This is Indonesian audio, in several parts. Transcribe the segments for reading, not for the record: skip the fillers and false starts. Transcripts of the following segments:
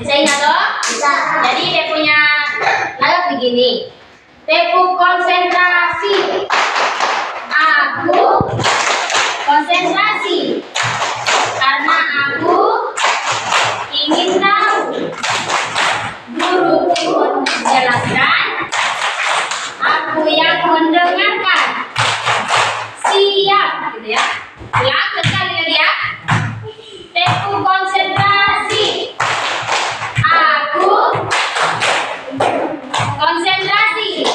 Bisa ingat toh? Bisa. Jadi dia punya lagu begini. Tepu konsentrasi. Aku konsentrasi karena aku ingin tahu. Guruku menjelaskan, aku yang mendengarkan. Siap, gitu ya. Ulang sekali lagi ya. Tepu konsentrasi. Aku konsentrasi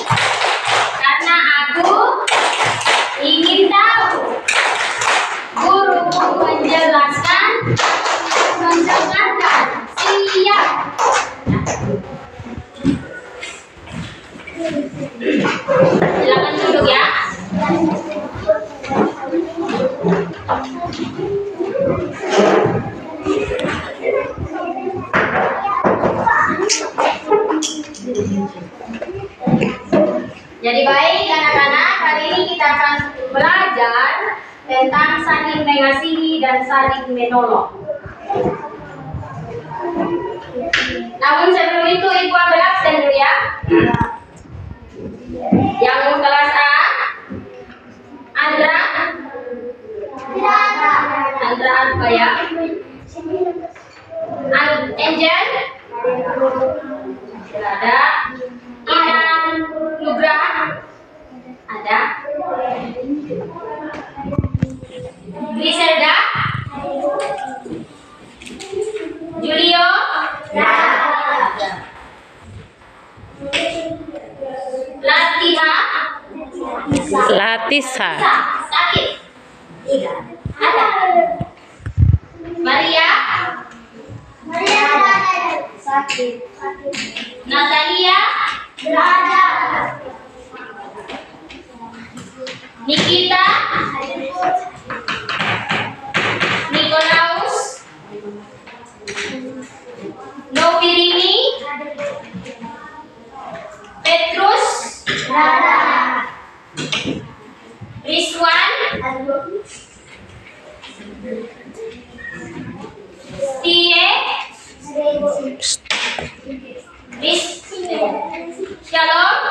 karena aku ingin tahu. Guruku menjelaskan, mendengarkan. Siap. Silakan duduk ya. Jadi baik anak-anak, hari ini kita akan belajar tentang saling mengasihi dan saling menolong. Namun sebelum itu Ibu ambil absen dulu ya. Yang kelas A, Andra? Andra apa ya? Angel? Ada. Inan Nugraha? Ada. Griselda? Julio? Ada. Latisa. Sakit? Ada. Maria? Sakit. Natalia? Ada. Nikita? Nikolaus? Novirini? Petrus? Ada. Rizwan? Stie? Shalom?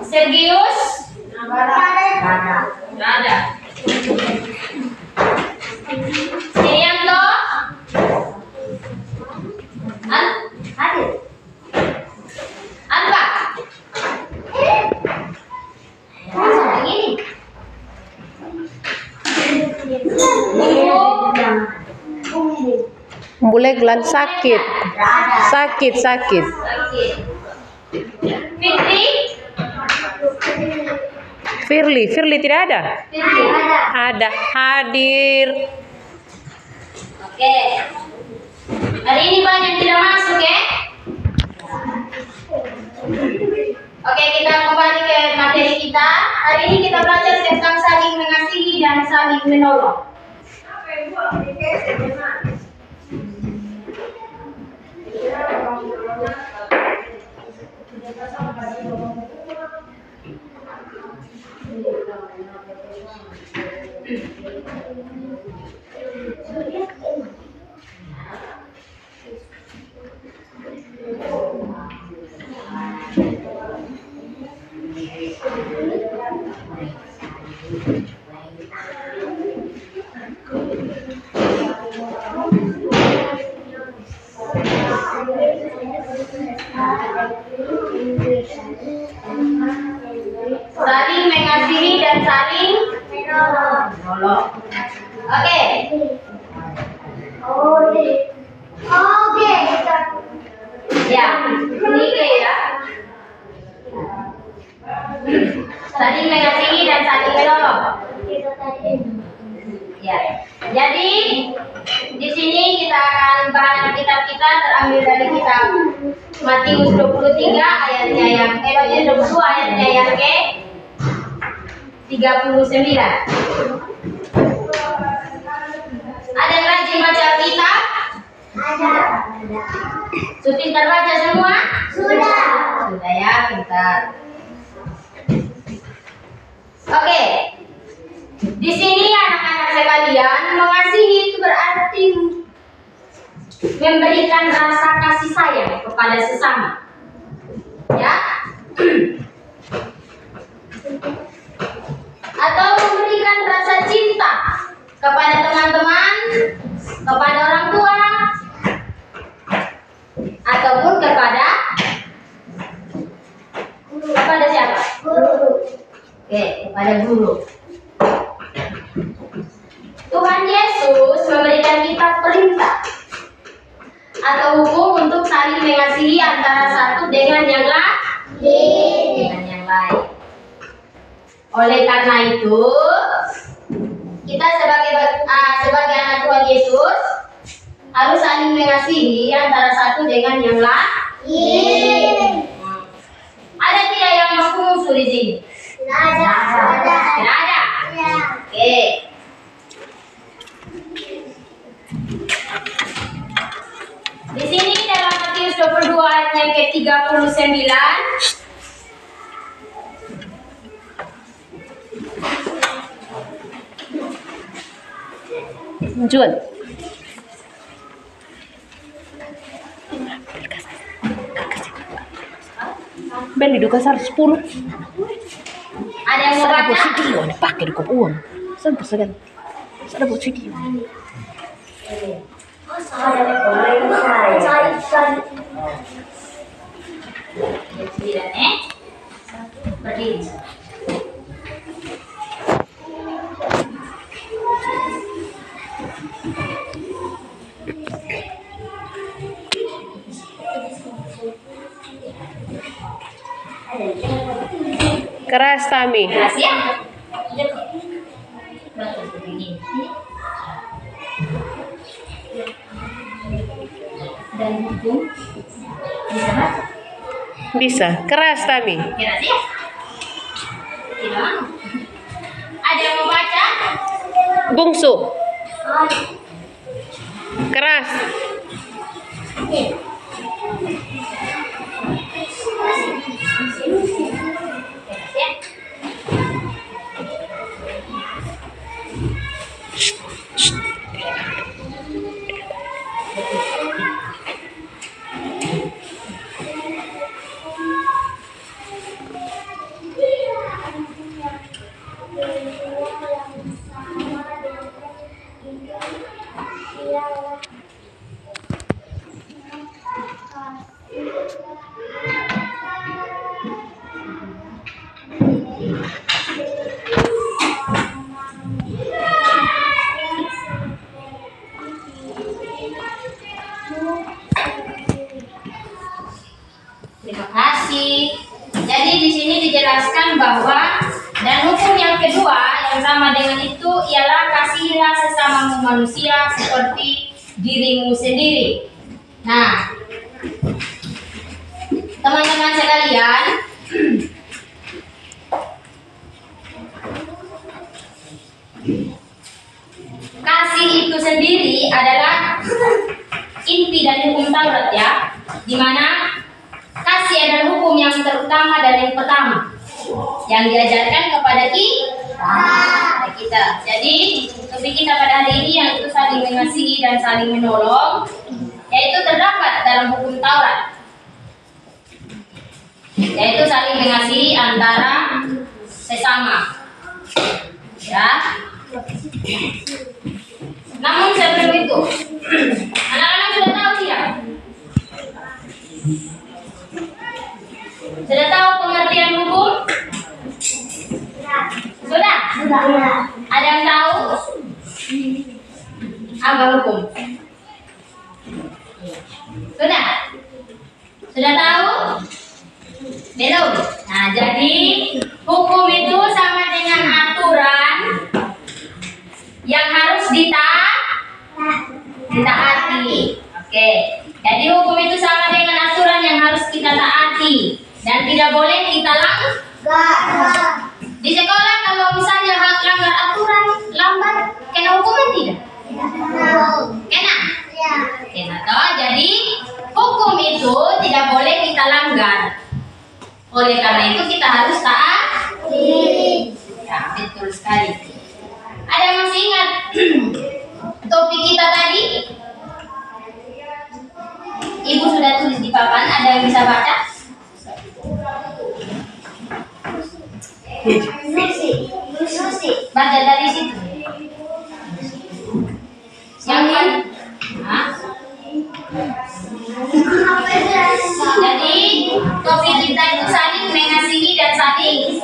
Sergius? Ada. Sirianto? Hadir. Apa? Ini. Mulai gelan sakit. Sakit. Firly tidak ada? Ada. Hadir. Oke. Hari ini banyak tidak masuk ya? Oke, kita kembali ke materi kita. Hari ini kita belajar tentang saling mengasihi dan saling menolong. Saling mengasihi dan saling menolong. Oke. Ya, ini ya. Saling mengasihi dan saling menolong. Ya. Jadi di sini kita akan bahan kitab kita terambil dari kitab Matius 23 ayatnya yang 22 ayatnya yang ke 39. Ada yang rajin baca kitab? Ada. Sudah pintar baca semua? Sudah. Sudah ya, pintar. Oke. Di sini anak-anak sekalian, mengasihi itu berarti memberikan rasa kasih sayang kepada sesama. Ya. Atau memberikan rasa cinta kepada teman-teman, kepada orang tua, ataupun kepada siapa? Guru. Oke, kepada guru. Tuhan Yesus memberikan kita perintah atau hukum untuk saling mengasihi antara satu dengan yang lain. Oleh karena itu, kita sebagai anak Tuhan Yesus harus saling mengasihi antara satu dengan yang lain. Ada tidak yang musuh di sini? Tidak ada. Oke. Di sini dalam Matius 22 ayat yang ke-39. Jual. Beli duka 10. Ada yang mau Ada buat baca? video nih pakai duka uang. Sampai segan. Ada buat video. Berdiri. Keras Tami. Keras ya. Begini. Dan hukum bisa baca. Bisa. Keras Tami. Keras ya. Tidak. Ada yang mau baca? Bungsu. Keras. Terima kasih. Jadi di sini dijelaskan bahwa dan hukum yang kedua yang sama dengan itu ialah kasihilah sesamamu manusia seperti dirimu sendiri. Nah, teman-teman sekalian, kasih itu sendiri adalah inti dari hukum Taurat ya, di mana kasih adalah hukum yang terutama dan yang pertama yang diajarkan kepada kita. Jadi topik kita pada hari ini yang itu saling mengasihi dan saling menolong, yaitu terdapat dalam hukum Taurat, yaitu saling mengasihi antara sesama. Ya. Namun sebelum itu, anak-anak sudah tahu tidak? Sudah tahu pengertian hukum? Sudah? Ada yang tahu apa hukum? Sudah? Sudah tahu? Belum? Nah, jadi hukum itu sama dengan aturan yang harus ditaati. Oke. Jadi hukum itu sama dengan aturan yang harus kita taati dan tidak boleh kita langgar. Di sekolah kalau misalnya langgar aturan, lambat, kena hukuman tidak? Kena? Kena toh. Jadi hukum itu tidak boleh kita langgar. Oleh karena itu kita harus taati. Ya, betul sekali. Ada yang masih ingat topik kita tadi? yang bisa baca? Baca dari situ. Yang kan? Hah? Jadi topik kita itu saling mengasihi dan saling.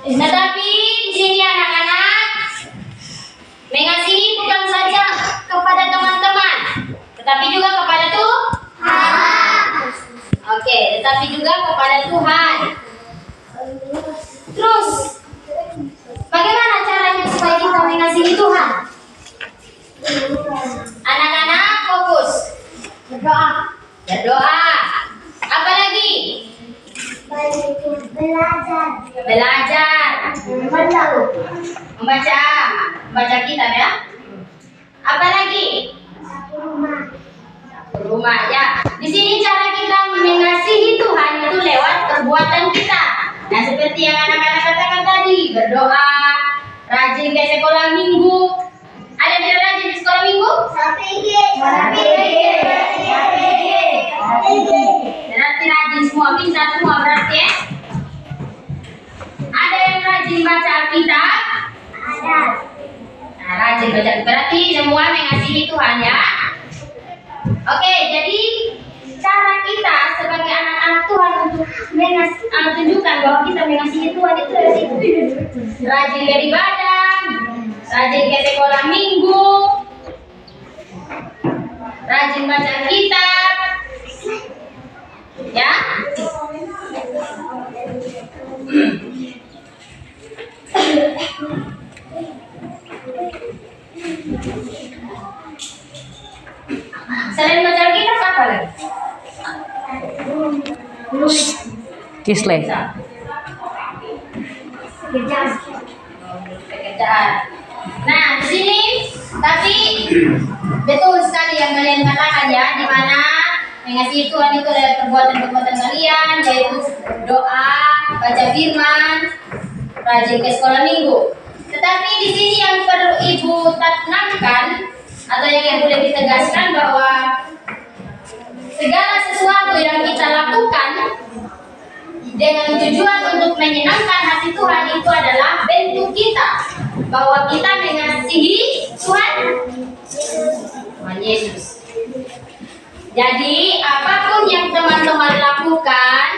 Tetapi di sini anak-anak, mengasihi bukan saja kepada teman-teman, tetapi juga kepada Tuhan. Oke, tetapi juga kepada Tuhan. Terus, bagaimana caranya supaya kita mengasihi Tuhan? Anak-anak fokus. Berdoa. Berdoa. Apa lagi? Belajar. Membaca kitab ya. Apa lagi? Rumah ya. Di sini cara kita mengasihi Tuhan itu lewat perbuatan kita. Nah, seperti yang anak-anak katakan tadi, berdoa, rajin ke sekolah minggu. Ada yang tidak rajin di sekolah minggu? Berarti rajin semua, pintar semua berarti ya. Ada yang rajin baca Alkitab? Ada. Nah, rajin baca, berarti semua mengasihi Tuhan ya. Oke, jadi cara kita sebagai anak-anak Tuhan untuk menunjukkan bahwa kita mengasihi Tuhan itu dari situ. Rajin beribadah, rajin ke sekolah minggu, rajin baca kitab, ya. Selain baca kitab apa lagi? Kisle. Pekerjaan. Nah, di sini tapi betul sekali yang kalian katakan ya, di mana mengasihi Tuhan itu adalah perbuatan-perbuatan kalian, yaitu doa, baca firman, rajin ke sekolah minggu. Tetapi di sini yang perlu Ibu tanamkan atau yang boleh ditegaskan bahwa segala sesuatu yang kita lakukan dengan tujuan untuk menyenangkan hati Tuhan itu adalah bentuk kita bahwa kita mengasihi Tuhan Yesus. Jadi apapun yang teman-teman lakukan,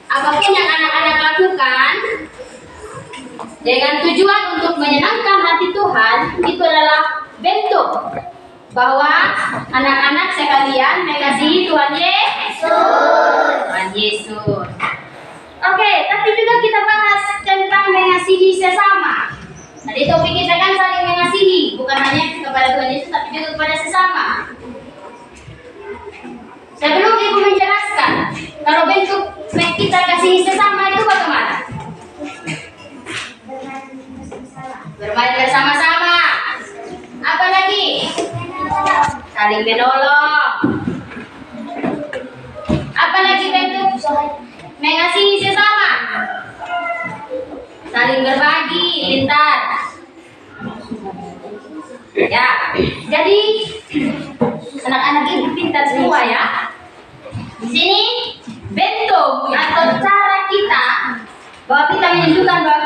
apapun yang anak-anak lakukan dengan tujuan untuk menyenangkan hati Tuhan, itu adalah bentuk bahwa anak-anak sekalian mengasihi Tuhan Yesus. Tuhan Yesus. Oke, tapi juga kita bahas tentang mengasihi sesama. Tadi topik kita kan saling mengasihi, bukan hanya kepada Tuhan Yesus, tapi juga kepada sesama. Sebelum Ibu menjelaskan, kalau bentuk kita kasih sesama itu bagaimana? Bermain bersama-sama. Apa lagi? Saling menolong. Apa lagi bentuk mengasihi sesama? Saling berbagi, pintar. Ya, jadi anak-anak ini pintar semua ya. Di sini bentuk atau cara kita bahwa kita menunjukkan bahwa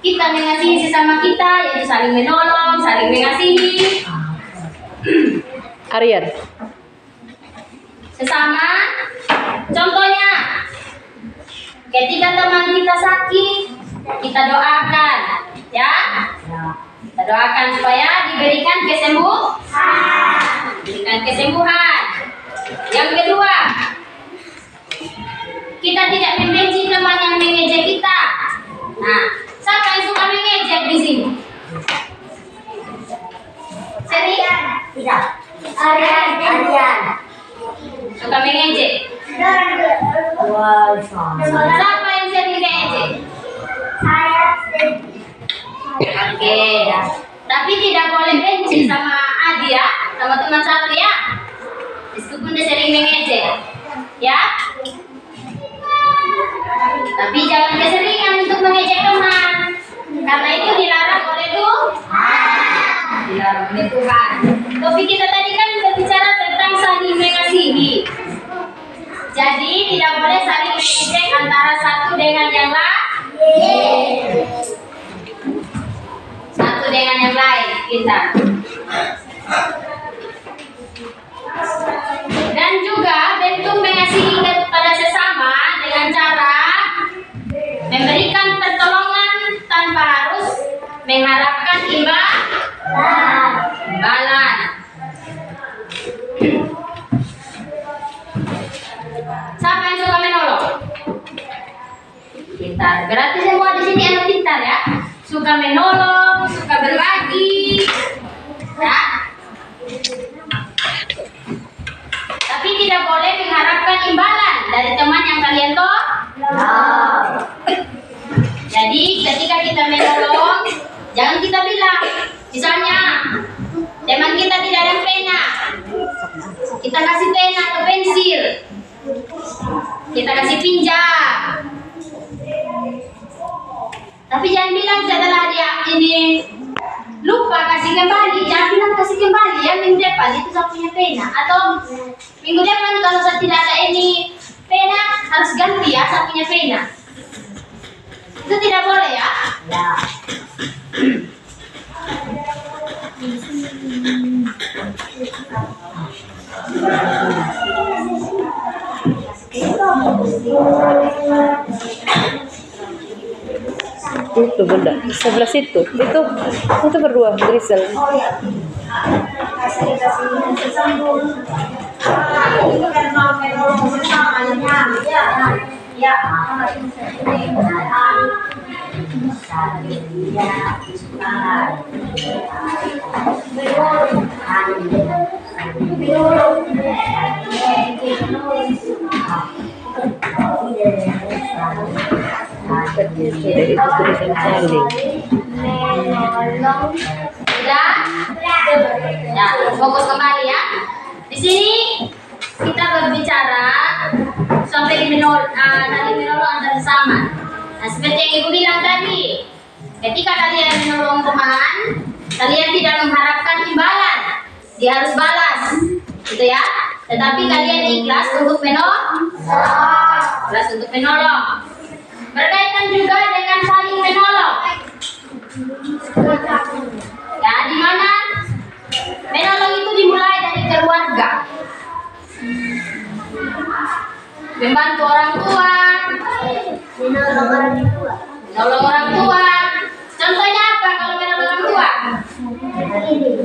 kita mengasihi sesama kita, yaitu saling menolong, saling mengasihi. Aryan. Sesama, contohnya, ketika teman kita sakit, kita doakan, ya. Kita doakan supaya diberikan kesembuhan. Yang kedua, kita tidak membenci teman yang mengejek kita. Nah, siapa yang suka mengejek di sini? Serian? Tidak. Aryan. Suka mengejek? Siapa yang sering mengejek? Saya. Oke. Tapi tidak boleh benci sama Adi ya, sama teman satu ya. Meskipun dia sering mengejek, ya. Tapi jangan keseringan untuk mengejek teman, karena itu dilarang oleh Tuhan. Ini Tuhan. Topik kita tadi kan berbicara tentang saling mengasihi. Jadi tidak boleh saling mengejek antara satu dengan yang lain. Satu dengan yang lain kita. Dan juga bentuk mengasihi kepada sesama dengan cara memberikan pertolongan tanpa harus mengharapkan imbalan. Siapa yang suka menolong? Pintar. Berarti semua di sini anak pintar ya. Suka menolong, suka berbagi, ya. Tapi tidak boleh mengharapkan imbalan dari teman yang kalian tolong. Jadi ketika kita menolong, jangan kita bilang, misalnya teman kita tidak ada pena, kita kasih pena atau pensil, kita kasih pinjam. Tapi jangan bilang setelah dia ini lupa kasih kembali, jangan bilang kasih kembali ya, minggu depan itu saya punya pena, atau minggu depan kalau saya tidak ada ini pena harus ganti ya, saya punya pena. Itu tidak boleh ya. Itu benda sebelah situ. Itu berdua Grisel. Dari itu tulisan saling. Sudah? Ya, fokus kembali ya. Di sini kita berbicara sampai di menolong antar sesama. Nah, seperti yang ibu bilang tadi, ketika kalian menolong teman, kalian tidak mengharapkan imbalan, dia harus balas, gitu ya. Tetapi kalian ikhlas untuk menolong, Berkaitan juga dengan saling menolong. Ya, di mana menolong itu dimulai dari keluarga. Membantu orang tua, menolong orang tua. Contohnya apa kalau menolong orang tua?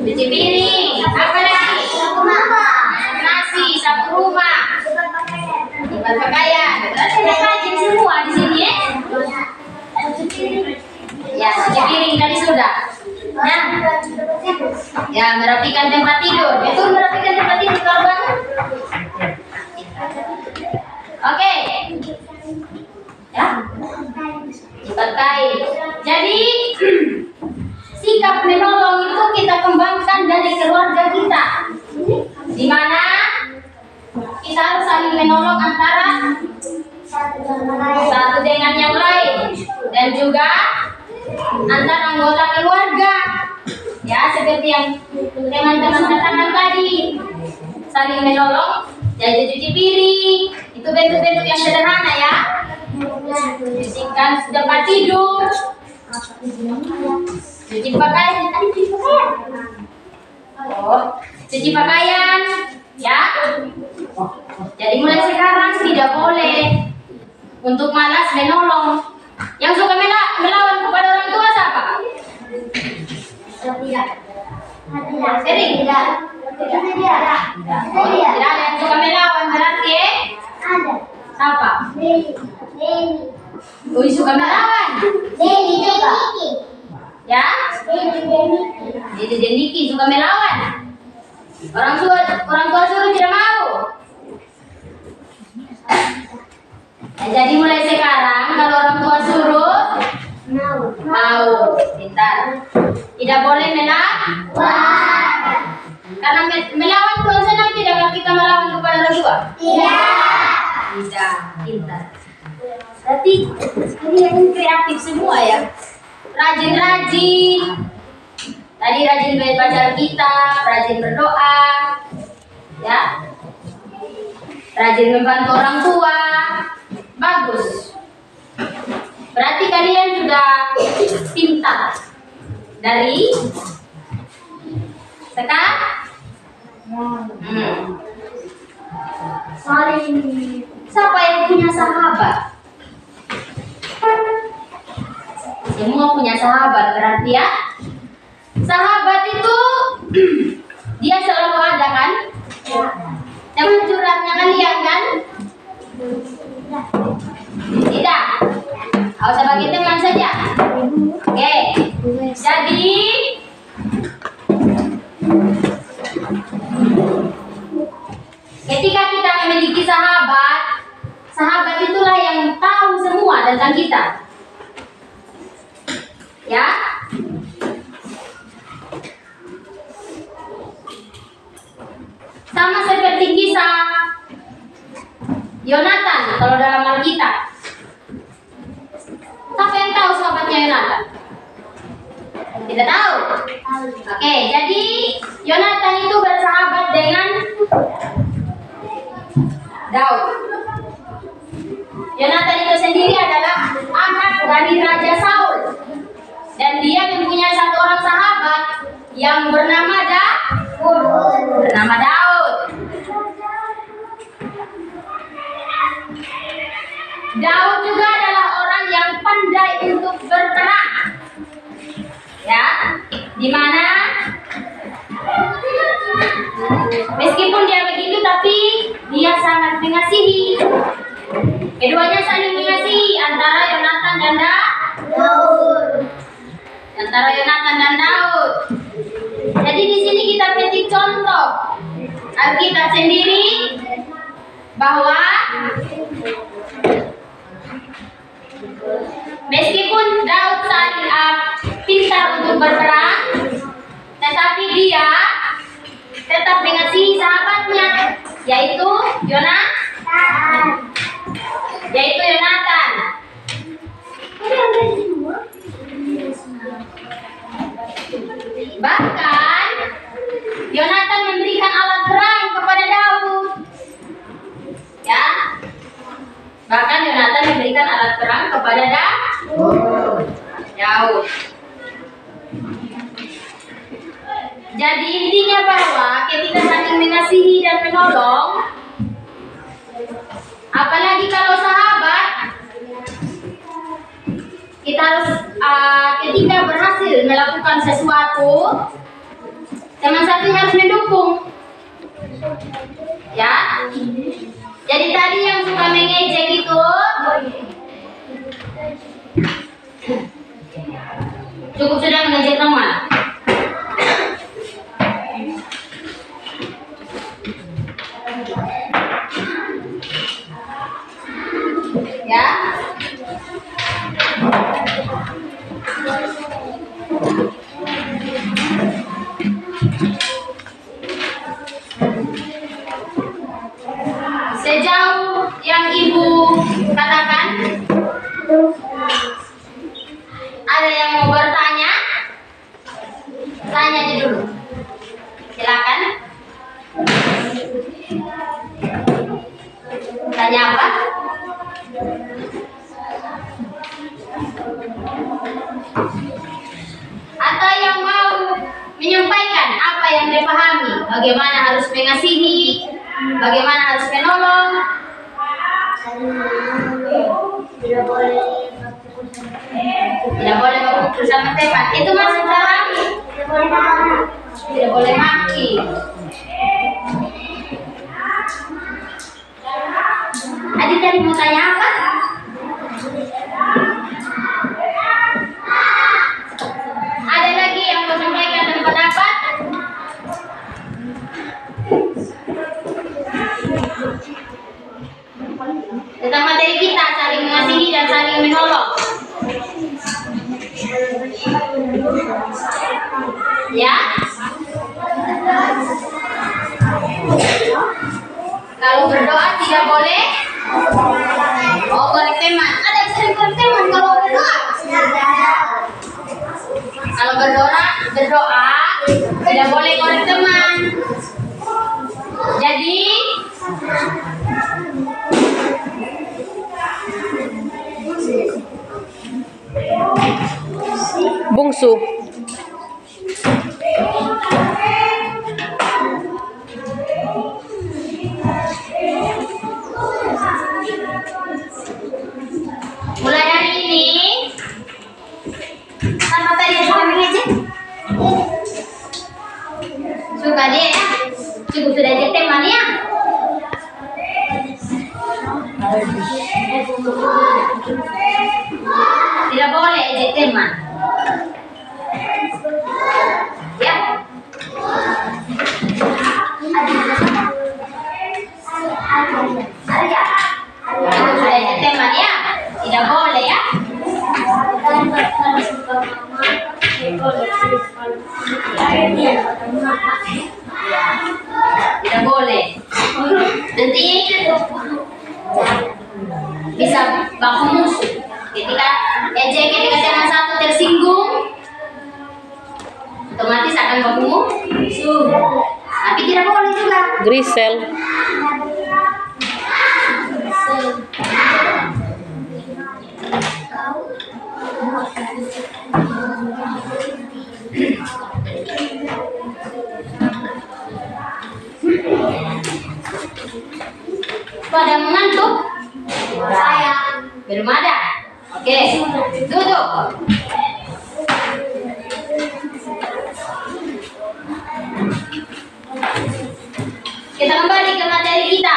Cuci piring, apa lagi? Nasi, sapu rumah, bukan pakaian. Berarti ada rajin semua di sini ya. Ya, cuci piring tadi sudah. Ya, merapikan tempat tidur. Betul, merapikan tempat tidur kalau bangun. Oke. Ya. Terkait. Jadi sikap menolong itu kita kembangkan dari keluarga kita. Di mana kita harus saling menolong antara satu dengan yang lain dan juga antar anggota keluarga. Ya, seperti yang teman-teman katakan tadi, saling menolong, jadi cuci piring, itu bentuk-bentuk yang sederhana ya. Bersihkan tempat tidur, cuci pakaian, cuci pakaian, ya. Jadi mulai sekarang tidak boleh untuk malas menolong. Yang suka melawan kepada orang tua siapa? Tidak. Tidak ada yang suka melawan berarti ada. Siapa? Suka melawan. juga. Ya? Jadi Deniki suka melawan. Orang tua suruh tidak mau. Nah, jadi mulai sekarang kalau orang tua suruh mau, pintar. Tidak boleh melawan. Karena melawan Tuhan senang tidak kalau kita melawan kepada orang tua? Tidak, pintar. Berarti kalian kreatif semua ya. Rajin-rajin. Tadi rajin baca Alkitab, rajin berdoa, ya, rajin membantu orang tua, bagus. Berarti kalian sudah pintar dari sekarang. Siapa yang punya sahabat? Semua punya sahabat berarti ya. Sahabat itu dia selalu ada kan? Teman curhatnya kalian kan? Tidak. Harus sebagai teman saja. Oke. Jadi ketika kita memiliki sahabat, sahabat itulah yang tahu semua tentang kita. Ya. Sama seperti kisah Yonatan kalau dalam Alkitab. Siapa yang tahu sahabatnya Yonatan? Tidak tahu. Oke, jadi Yonatan itu bersahabat dengan Daud. Yonatan itu sendiri adalah anak dari Raja Saul. Dan dia mempunyai satu orang sahabat yang bernama Daud. Daud juga adalah orang yang pandai untuk berperang. Ya, di mana meskipun dia begitu tapi dia sangat mengasihi. Keduanya saling mengasihi antara Yonatan dan Daud. Jadi di sini kita petik contoh Alkitab sendiri bahwa meskipun Daud pintar untuk berperang, tetapi dia tetap mengasihi sahabatnya, yaitu Yonatan. Bahkan Yonatan memberikan alat perang kepada Daud. Ya. Bahkan Yonatan memberikan alat perang kepada Daud. Jadi intinya bahwa ketika saling mengasihi dan menolong, apalagi kalau sahabat, kita harus ketika berhasil melakukan sesuatu, teman satunya harus mendukung. Ya. Jadi tadi yang suka mengejek itu cukup sudah mengejek teman. Ya. Sejauh yang ibu katakan, ada yang mau bertanya? Tanya aja dulu. Silakan. Tanya apa? Atau yang mau menyampaikan apa yang dia pahami, bagaimana harus mengasihi, bagaimana harus menolong. Tidak boleh berpukul sama teman. Itu masuk dalam tidak boleh maki. Adik tadi mau tanya apa? Ada lagi yang mau sampaikan dan pendapat? Tentang materi kita, saling mengasihi dan saling menolong. Ya. Kalau berdoa tidak boleh. Oh, korek teman. Ada yang sering korek teman kalau berdoa. Kalau berdoa Tidak boleh korek teman. Jadi Bungsu. mulai hari ini sama tadi suka aja. Suka dia ya. Cukup sudah jadi teman ya. Tidak boleh jadi teman. Ya. Cukup sudah jadi teman ya. Tidak boleh ya. Tidak boleh. Nanti bisa baku musuh. Ketika teman satu tersinggung, otomatis akan baku musuh. Tapi tidak boleh juga. Grisel. Pada mengantuk? Saya. Belum ada. Oke, duduk. Kita kembali ke materi kita.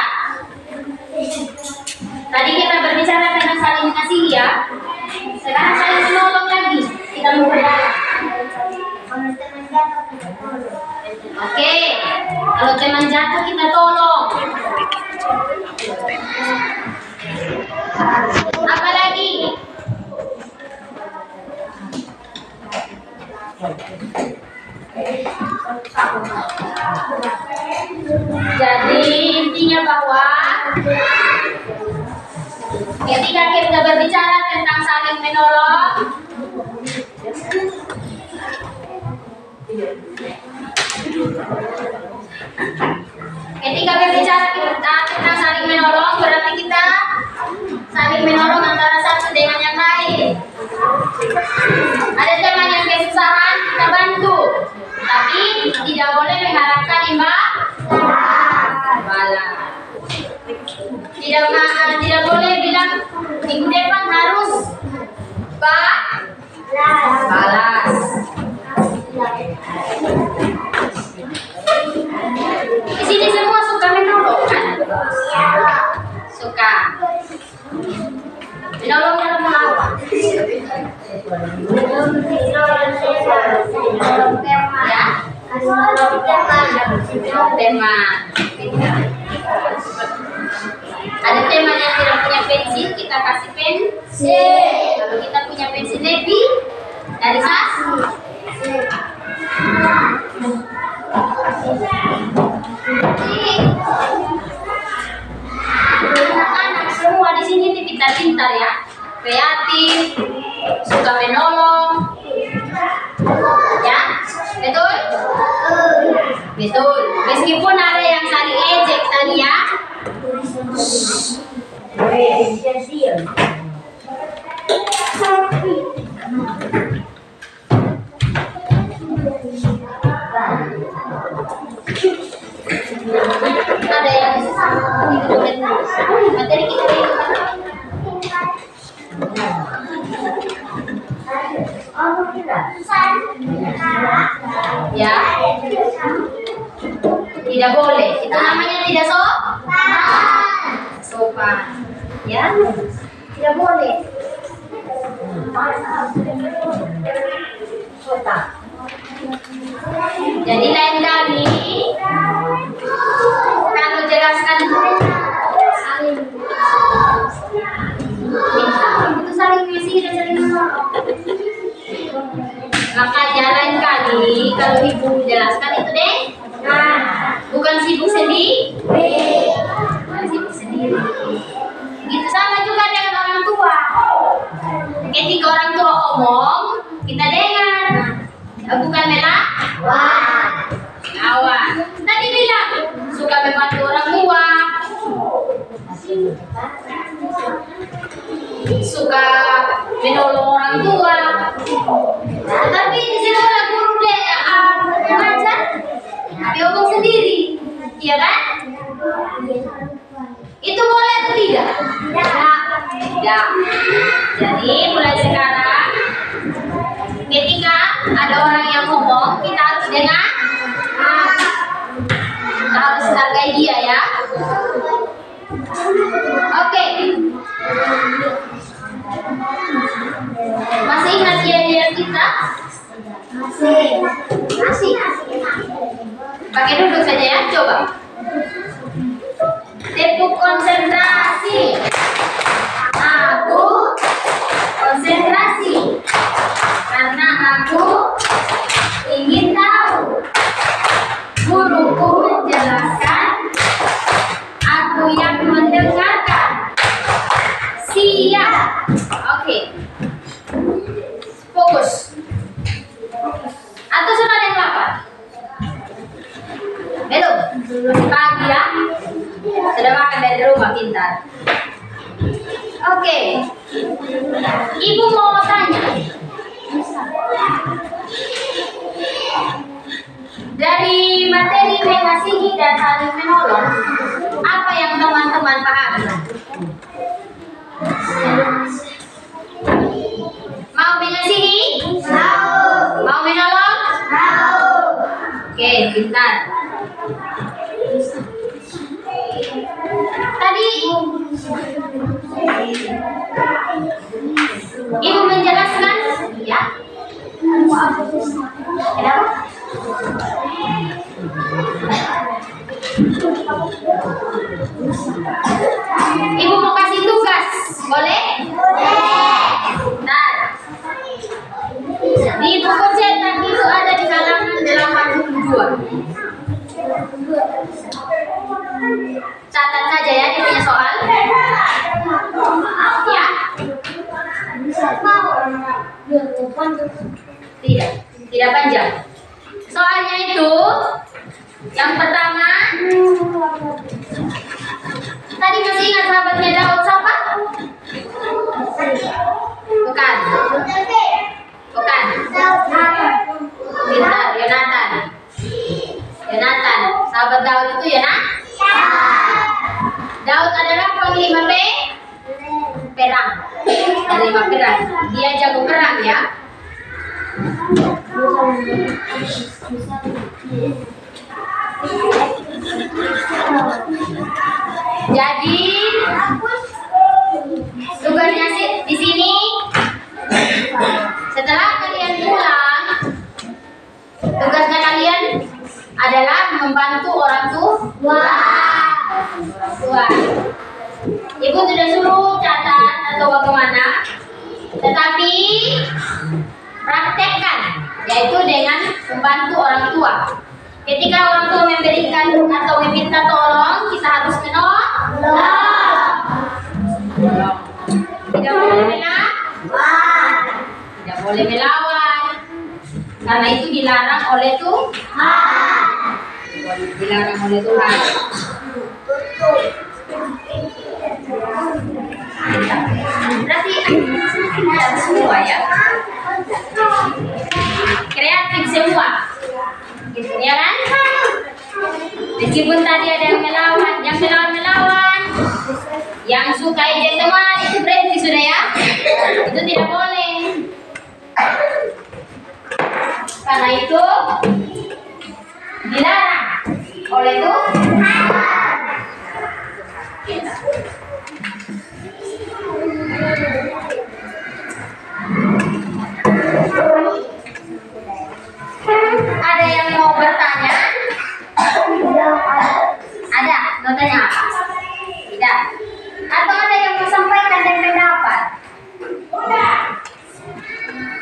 Tadi kita berbicara tentang saling mengasihi ya. Sekarang saling menolong lagi. Kita mau berjalan. Oke, kalau teman jatuh kita tolong. Apa lagi? Jadi intinya bahwa ketika kita berbicara tentang saling menolong, tentang saling menolong berarti kita saling menolong antara satu dengan yang lain. Ada teman yang kesusahan kita bantu, tapi tidak boleh mengharapkan imbalan. Tidak boleh bilang minggu depan harus balas. Di sini semua suka menolong kan? Suka menolong dalam melawan. Ya, teman. Ada teman yang tidak punya pensil, kita kasih pensil. Kalau kita punya pensil lebih dari satu. Anak-anak semua di sini pintar-pintar ya, kreatif, suka menolong, ya, betul? Betul. Meskipun ada yang saling ejek tadi ya. Ada yang materi kita ya, tidak boleh. Itu namanya tidak sopan. Ya, tidak boleh. Jadi lain kali kalau jelaskan itu saling mengasihi dan saling menolong. Makanya lain kali kalau ibu jelaskan itu deh, bukan sibuk sendiri. Gitu sama juga dengan orang tua. Ketika orang tua omong, kita dengar, bukan melawan. melawan. Tadi bilang suka membantu orang tua, suka menolong orang tua. Tapi di sekolah guru mengajar, dia ngomong sendiri, iya kan? Itu boleh atau tidak? Tidak. Jadi mulai sekarang, ketika ada orang yang ngomong, kita harus dengar. Kita harus hargai dia ya. Oke. Masih ingat dia kita? Masih. Pakai duduk saja ya, coba. Tepuk konsentrasi. Aku konsentrasi karena aku ingin tahu. Guruku menjelaskan, aku yang mendengarkan. Siap. Oke. Fokus. Atau sudah ada yang lapar? Belum. Masih pagi ya. Sudah makan dari rumah, pintar. Oke. Ibu mau tanya. Dari materi mengasihi dan saling menolong, apa yang teman-teman pahami? Mau mengasihi? Mau. Mau menolong? Mau. Oke, pintar. Tadi Ibu menjelaskan, ya? Kenapa? Ibu mau kasih tugas, boleh? Nah, di buku cetak itu ada di halaman 82. Catat saja ya, dia punya soal. Ya. Tidak panjang. Soalnya itu yang pertama, tadi masih ingat sahabatnya Daud siapa? Bukan. Bukan. Pintar, Yonatan. Yonatan, sahabat Daud itu ya nak? Daud adalah panglima perang. Panglima perang. Dia jago perang ya. Jadi tugasnya di sini, setelah kalian pulang, tugasnya kalian adalah membantu orang tua. Ibu sudah suruh catat atau bagaimana, tetapi praktekkan, yaitu dengan membantu orang tua. Ketika orang tua memberikan atau meminta tolong, kita harus menolong. Tidak boleh melawan. Tidak boleh melawan. Karena itu dilarang oleh Tuhan. Dilarang oleh Tuhan. Berarti kita semua ya. Kreatif semua. Ya kan? Meskipun tadi ada yang melawan, yang suka ejek teman, itu berhenti sudah ya. Itu tidak boleh. Karena itu dilarang oleh Tuhan. Ada yang mau bertanya? Ada? Mau tanya apa? Tidak? Atau ada yang mau sampaikan dan pendapat?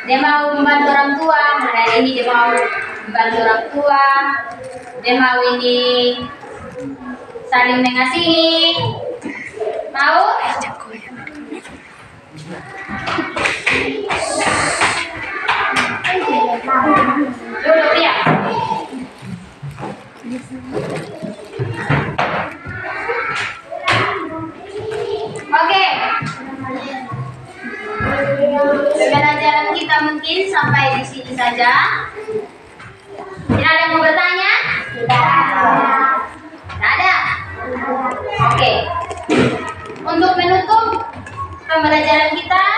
Dia mau membantu orang tua, hari ini dia mau membantu orang tua, dia mau ini saling mengasihi. Mau? Duduk ya. Oke. Pembelajaran kita mungkin sampai di sini saja. Tidak ada yang mau bertanya? Tidak ada. Oke. Untuk menutup pembelajaran kita,